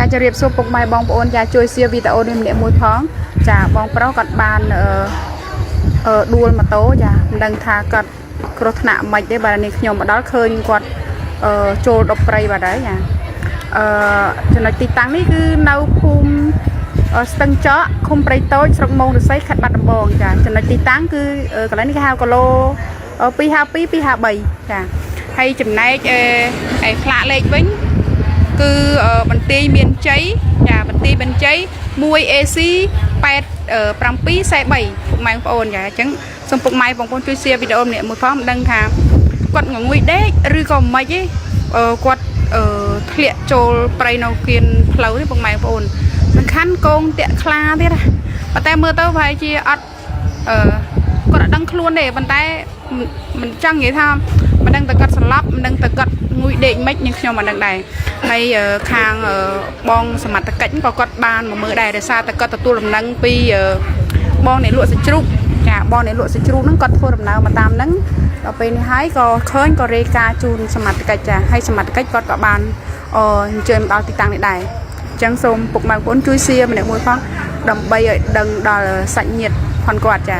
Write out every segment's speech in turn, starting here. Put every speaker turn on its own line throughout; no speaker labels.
ចាជម្រាបសួរពុកម៉ែបងប្អូនចាជួយshare វីដេអូនេះម្នាក់មួយផងចាបងប្រុសគាត់បានដួលម៉ូតូចាមិនដឹងថាគាត់គ្រោះថ្នាក់មិនទេបាទនេះខ្ញុំមកដល់ឃើញគាត់ចូលដប់ព្រៃបាទហើយចាចំណុចទីតាំងនេះគឺនៅភូមិស្ទឹងចកឃុំព្រៃតូចស្រុកមោងរស័យខេត្តបាត់ដំបងចាចំណុចទីតាំងគឺកន្លែងនេះគេហៅគីឡូ252 253ចាហើយចំណែកផ្លាកលេខវិញគឺបន្ទាយមានជ័យចាបន្ទាយមានជ័យ 1AC 8743ពុកម៉ែបងប្អូនចាអញ្ចឹងសូមពុកម៉ែបងប្អូនជួយ share វីដេអូម្នាក់មួយផងមិនដឹងថាគាត់ងងុយដេកឬក៏មិនទេគាត់ធ្លាក់ចូលព្រៃនៅគៀនផ្លូវនេះពុកម៉ែបងប្អូនសំខាន់កងតាក់ខ្លាទៀតណាប៉ុន្តែមើលទៅប្រហែលជាអត់គាត់អត់ដឹងខ្លួនទេប៉ុន្តែមិនចង់និយាយថាមិនដឹងតែគាត់ស្លាប់មិនដឹងតែគាត់ងុយដេកមិននឹងខ្ញុំមិនដឹងដែរហើយខាងបងសមត្ថកិច្ចក៏គាត់បានមកមើលដែរដោយសារតែគាត់ទទួលដំណឹងពីបងអ្នកលក់សាច់ជ្រូកចាបងអ្នកលក់សាច់ជ្រូកហ្នឹងគាត់ធ្វើដំណើរមកតាមហ្នឹងដល់ពេលនេះហើយក៏ឃើញក៏រាយការណ៍ជូនសមត្ថកិច្ចចាហើយសមត្ថកិច្ចគាត់ក៏បានអញ្ជើញមកដល់ទីតាំងនេះដែរអញ្ចឹងសូមពុកម៉ែបងប្អូនជួយ share ម្នាក់មួយផងដើម្បីឲ្យដឹងដល់សាច់ញាតិផងគាត់ចា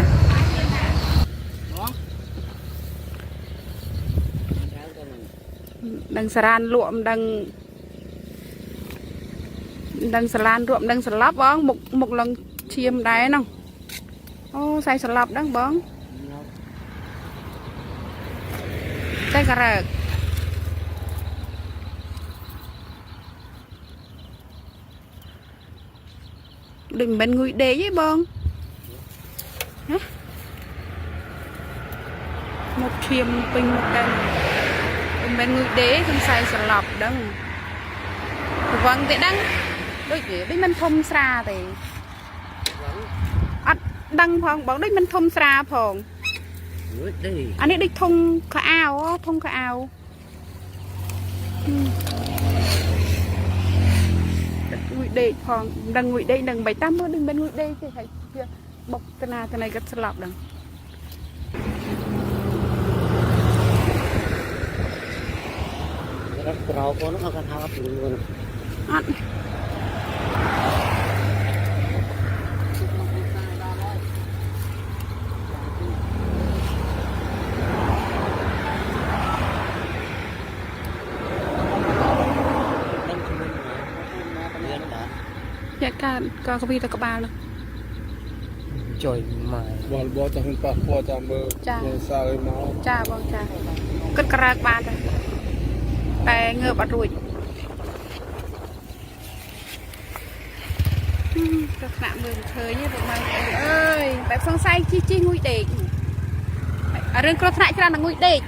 ដឹងសារានលក់មិនដឹងសាឡានរក់មិនដឹងស្លាប់បងមុខឡើងឈាមដែរហ្នឹងអូសៃស្លាប់ដឹងបងតែការើកដូចមិនងុយដេកទេបងហ៎មុខឈាមពេញមុខដែរមិនងុយដេកសង្ស័យស្លាប់ដឹងវងទេដឹងដូចមិនធំស្រាទេអត់ដឹងផងបងដូចមិនធំស្រាផងអានេះដូចធំខោអាវធំខោអាវងុយដេកផងមិនដឹងងុយដេកដឹងបីតាមមើលដូចមិនងុយដេកទេហើយវាបុកកណាគាត់ស្លាប់ដឹងក្រៅកូនអត់គាត់ហៅអត់ព្រួយអត់យ៉ាការក៏កវីទៅក្បាលនោះជួយមកបលចាំប៉ះពោះចាំមើលសើមកចាបងចាគិតក្រើកបានតែងើបអត់រួចទៅថ្នាក់មើលឃើញទេបងម៉ែអើយបែបសង្ស័យជីងុយដេករឿងគ្រោះថ្នាក់ច្រើនតែងុយដេក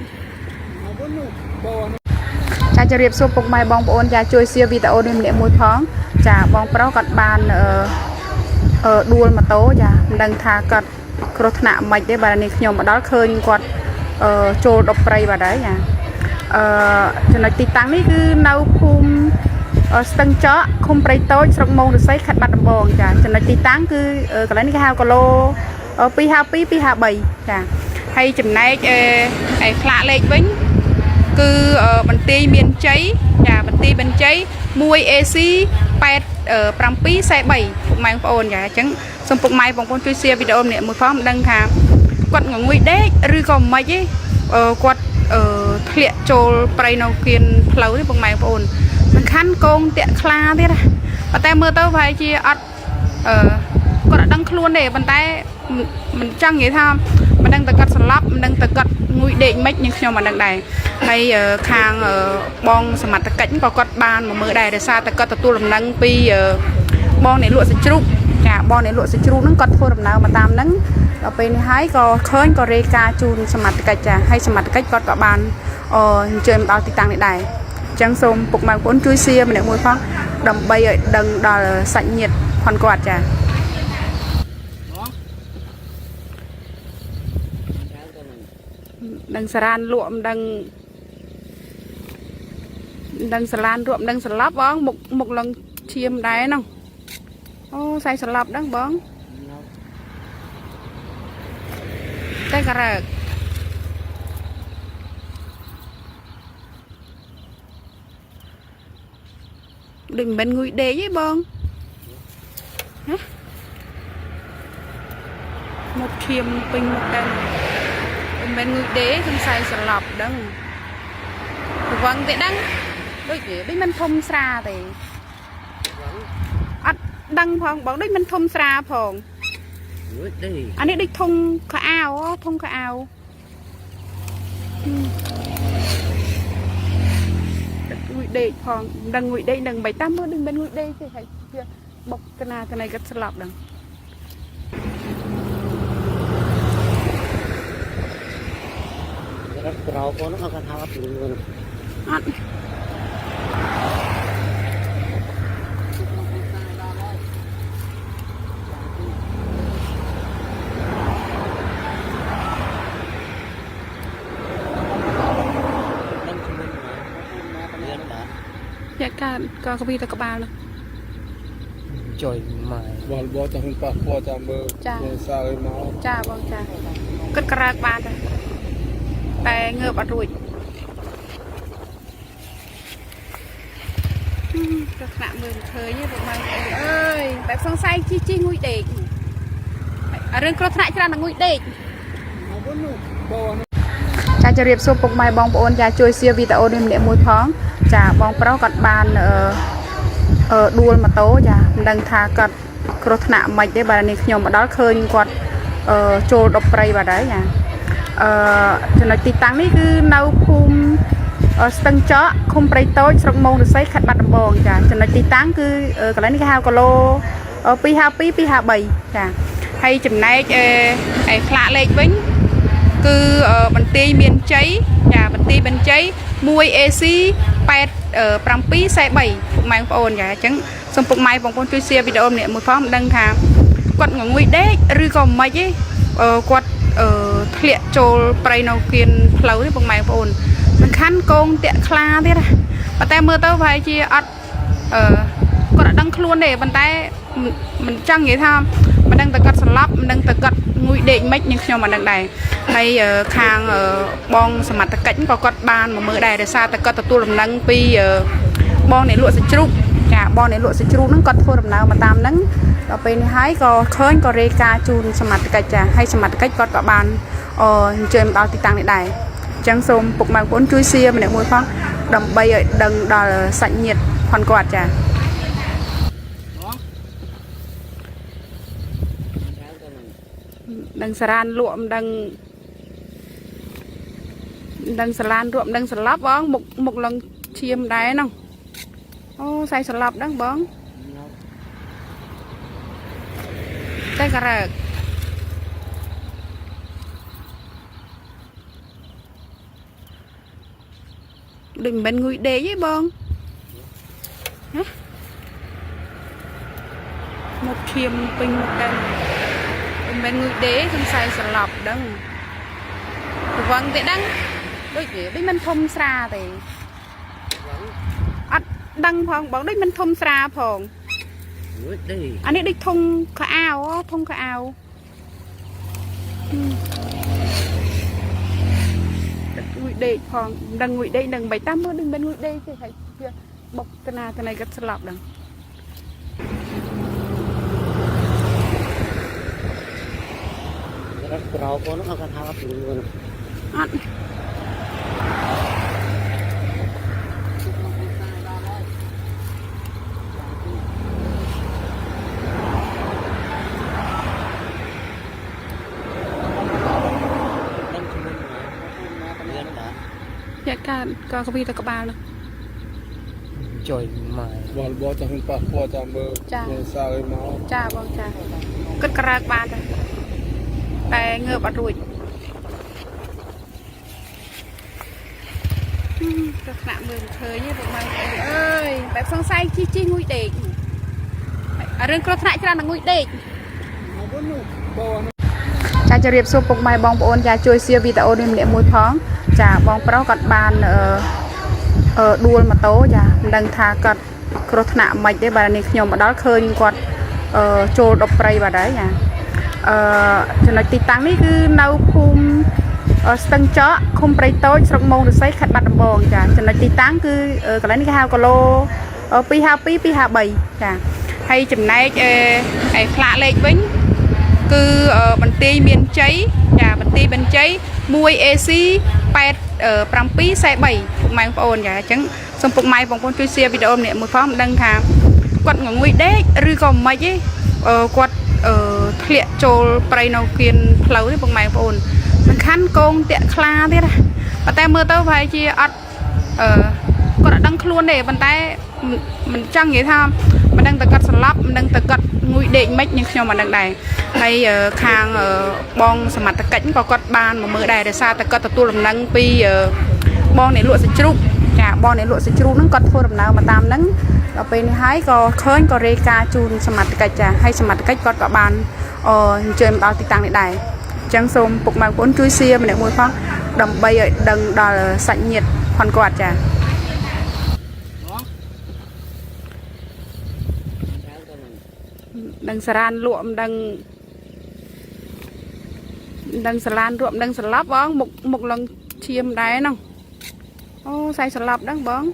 ចាជម្រាបសួរពុកម៉ែបងប្អូនចាជួយ share វីដេអូនេះម្នាក់មួយផងចាបងប្រុសគាត់បានដួលម៉ូតូចាមិនដឹងថាគាត់គ្រោះថ្នាក់មិនទេបាទនេះខ្ញុំមកដល់ឃើញគាត់ចូលដប់ព្រៃបាទហើយចាចំណុចទីតាំងនេះគឺនៅភូមិស្ទឹងចកឃុំព្រៃតូចស្រុកមោងរស័យខេត្តបាត់ដំបងចាចំណុចទីតាំងគឺកន្លែងនេះគេហៅគីឡូ252 253ចាហើយចំណែកផ្លាកលេខវិញគឺបន្ទាយមានជ័យចាបន្ទាយមានជ័យ 1AC 8743ពុកម៉ែបងប្អូនចាអញ្ចឹងសូមពុកម៉ែបងប្អូនជួយ share វីដេអូម្នាក់មួយផងមិនដឹងថាគាត់ងងុយដេកឬក៏មិនទេគាត់ធ្លាក់ចូលព្រៃនៅគៀនផ្លូវនេះពុកម៉ែបងប្អូនសំខាន់កងតាក់ខ្លាទៀតណាប៉ុន្តែមើលទៅប្រហែលជាអត់គាត់អត់ដឹងខ្លួនទេប៉ុន្តែមិនចង់និយាយថាមិនដឹងតែគាត់ស្លាប់មិនដឹងតែគាត់ងុយដេកមិននឹងខ្ញុំមិនដឹងដែរហើយខាងបងសមត្ថកិច្ចក៏គាត់បានមកមើលដែរដោយសារតែគាត់ទទួលដំណឹងពីបងអ្នកលក់សាច់ជ្រូកចាបងអ្នកលក់សាច់ជ្រូកហ្នឹងគាត់ធ្វើដំណើរមកតាមហ្នឹងដល់ពេលនេះហើយក៏ឃើញក៏រាយការណ៍ជូនសមត្ថកិច្ចចាហើយសមត្ថកិច្ចគាត់ក៏បានអញ្ជើញមកដល់ទីតាំងនេះដែរអញ្ចឹងសូមពុកម៉ែបងប្អូនជួយ share ម្នាក់មួយផងដើម្បីឲ្យដឹងដល់សាច់ញាតិផងគាត់ចាដឹងសារានលក់មិនដឹងសាឡានរក់មិនដឹងស្លាប់បងមុខឡើងឈាមដែរហ្នឹងអូសៃស្លាប់ដឹងបងតែការើក đừng bên ngụy đế với bông hả một thiềm pin một đêm bên ngụy đế không xài sờ lọp đó vâng thì đăng đôi kia bên mình thông xa thì đăng phong bọn đấy mình thông xa phong anh ấy đi thông cả ao thông cả ao ngụy đế phong đăng ngụy đế đừng 7-8 bữa đừng bên ngụy đế thì phải bọc cái này rất sờ lọp đằng
Rau con nó kan hawat luôn.
Ăn. Dạ cả có cái gì các bạn nữa.
Trời mà
bò cho hình bạc bò cho mơ sao ấy máu
cha vâng cha cất cà bạn rồiแต่เงือบอร่อยลักษณะเหมือนเคยเนี่ยประมาณเอ้ยแบบสงสัยจี้งุยเด็กเรื่องกระทะจะนั่งงุยเด็กจะจะเรียบส่งปกไม้บองปอนจะช่วยเสียวิตาโอนิมเนี่ยมวยพ้องจะบองเปล่ากัดบานดูลมาโต้จะดังทากัดกระทะใหม่ได้บานนี้ขยมมาด้านเคยกัดโจดอปไรบาได้ยังចំណុចទីតាំងនេះគឺនៅភូមិស្ទឹងចកឃុំព្រៃតូចស្រុកមោងរិស័យខេត្តបាត់ដំបងចាចំណុចទីតាំងគឺកន្លែងនេះគេហៅគីឡូ252 253ចាហើយចំណែកឯផ្លាកលេខវិញគឺបន្ទាយមានជ័យចាបន្ទាយបញ្ជ័យ 1AC 8743ពុកម៉ែបងប្អូនចាអញ្ចឹងសូមពុកម៉ែបងប្អូនជួយ share វីដេអូនេះមួយផងមិនដឹងថាគាត់ងងុយដេកឬក៏មិនទេគាត់ធ្លាក់ចូលប្រៃនៅគៀនផ្លូវនេះបងម៉ែបងប្អូនសំខាន់កងតាក់ខ្លាទៀតណាប៉ុន្តែមើលទៅប្រហែលជាអត់គាត់អត់ដឹងខ្លួនទេប៉ុន្តែមិនចង់និយាយថាមិនដឹងតែគាត់ស្លាប់មិនដឹងតែគាត់ងុយដេកមិននឹងខ្ញុំមិនដឹងដែរហើយខាងបងសមត្ថកិច្ចក៏គាត់បានមកមើលដែរដោយសារតែគាត់ទទួលដំណឹងពីបងអ្នកលក់សាច់ជ្រូកចាបងអ្នកលក់សាច់ជ្រូកហ្នឹងគាត់ធ្វើដំណើរមកតាមហ្នឹងដល់ពេលនេះហើយក៏ឃើញក៏រេការជូនសមត្ថកិច្ចចាហើយសមត្ថកិច្ចគាត់ក៏បានអញ្ជើញមកដល់ទីតាំងនេះដែរអញ្ចឹងសូមពុកម៉ែបងប្អូនជួយ share ម្នាក់មួយផងដើម្បីឲ្យដឹងដល់សាច់ញាតិផងគាត់ចាដឹងសារានលក់មិនដឹងសាឡានរក់មិនដឹងស្លាប់បងមុខឡើងឈាមដែរហ្នឹងអូសៃស្លាប់ដឹងបងតែក៏រកដូចមិនងុយដេកទេបងហ៎មកឈាមពេញមកដែរមិនងុយដេកសំសៃស្លាប់ដឹងវងតែដឹងដូចមិនធំស្រាទេអត់ដឹងផងបងដូចមិនធំស្រាផងอันนี้ដូចធុងខោអាវធុងខោអាវងុយដេកផងដឹងងុយដេកដឹង 3-8 មើលដូចមិនងុយដេកទេហើយវាបុកកណាគាត់ស្លាប់ដឹង
ราวคนnó kan hawat luôn
អត់យ៉ាកាក៏កវីតក្បាលនោះ
trời mà
bò cho hình bạc bò cho mơ sao ấy máu
ចាបងចាគិតក្រើកបានតែងើបអត់រួចลักษณะเหมือนเคยเนี่ยประมาณเอ้ยแบบสงสัยจี้งุยเด็กเรื่องกระทะจะนั่งงุยเด็กจะเรียบส่งปกไม้บองปอนจะช่วยเสียวิตาโอนิมเนี่ยมวยพ้องจะบองเปล่ากัดบานดูลมาโต้จะดังทากัดกระทะใหม่ได้บานนี้ขยมมาด้านเคยกัดโจดอปไรบาได้ยังចំណុចទីតាំងនេះគឺនៅភូមិស្ទឹងចកឃុំព្រៃតូចស្រុកមោងរិស័យខេត្តបាត់ដំបងចាចំណុចទីតាំងគឺកន្លែងនេះគេហៅគីឡូ 2 52 2 53ចាហើយចំណែកឯផ្លាកលេខវិញគឺបន្ទាយមានជ័យចាបន្ទាយមានជ័យ 1AC 8743ពុកម៉ែបងប្អូនចាអញ្ចឹងសូមពុកម៉ែបងប្អូនជួយ share វីដេអូនេះមួយផងមិនដឹងថាគាត់ងងុយដេកឬក៏មិនទេគាត់ធ្លាក់ចូលប្រៃនៅគៀនផ្លូវនេះពុកម៉ែបងប្អូនសំខាន់កងតាក់ខ្លាទៀតណាប៉ុន្តែមើលទៅប្រហែលជាអត់គាត់អត់ដឹងខ្លួនទេប៉ុន្តែមិនចង់និយាយថាមិនដឹងតែគាត់ស្លាប់មិនដឹងតែគាត់ងុយដេកមិននឹងខ្ញុំមិនដឹងដែរហើយខាងបងសមត្ថកិច្ចក៏គាត់បានមកមើលដែរដោយសារតែគាត់ទទួលដំណឹងពីបងអ្នកលក់សាច់ជ្រូកចាបងអ្នកលក់សាច់ជ្រូកហ្នឹងគាត់ធ្វើដំណើរមកតាមហ្នឹងដល់ពេលនេះហើយក៏ឃើញក៏រាយការណ៍ជូនសមត្ថកិច្ចចាហើយសមត្ថកិច្ចគាត់ក៏បានអញ្ជើញមកដល់ទីតាំងនេះដែរអញ្ចឹងសូមពុកម៉ែបងប្អូនជួយ share ម្នាក់មួយផងដើម្បីឲ្យដឹងដល់សាច់ញាតិផងគាត់ចាដឹងសារានលក់មិនដឹងសាឡានលក់មិនដឹងស្លាប់បងមុខឡើងឈាមដែរហ្នឹងអូសៃស្លាប់ដឹងបង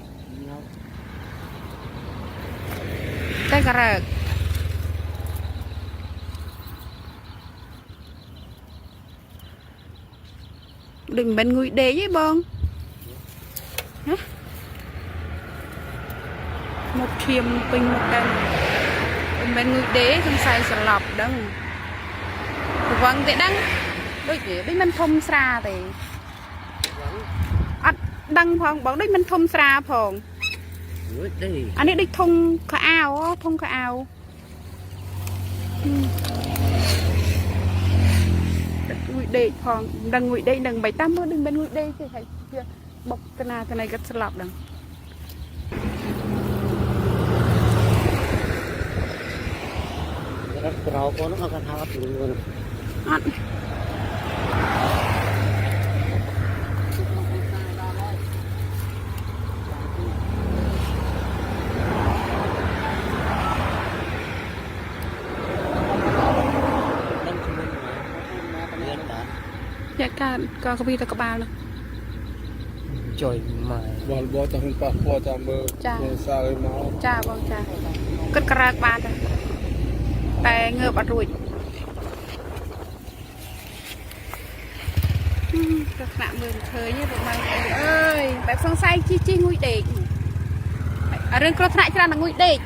តែក៏រើកដូចមិនងុយដេកទេបងហ៎មុខឈាមពេញមុខដែរមិនងុយដេកសង្ស័យស្លាប់ដឹងប្រវងទេដឹងដូចមិនធំស្រាទេអត់ដឹងផងបងដូចមិនធំស្រាផងអានេះដូចធំខោអាវធំខោអាវងុយដេកផងដឹងងុយដេកដឹងបីតាមមើលដូចមិនងុយដេកទេហើយបុកកណាកណៃគាត់ស្លាប់ដឹង
ក្រៅកូនអត់ថាអត់ពីងួន
អត់យ៉ាការក៏កពីទៅក្បាលនោះ
ជួយមក
បលតាមប៉ះពោះតាមមើលសារឲ្យមក
ចាបងចាគិតក្រើកបានតែងើបអត់រួចក៏ថ្នាក់មើលឃើញទេបងម៉ែអើយបែបសង្ស័យជីងុយដេករឿងគ្រោះថ្នាក់ច្រើនតែងុយដេក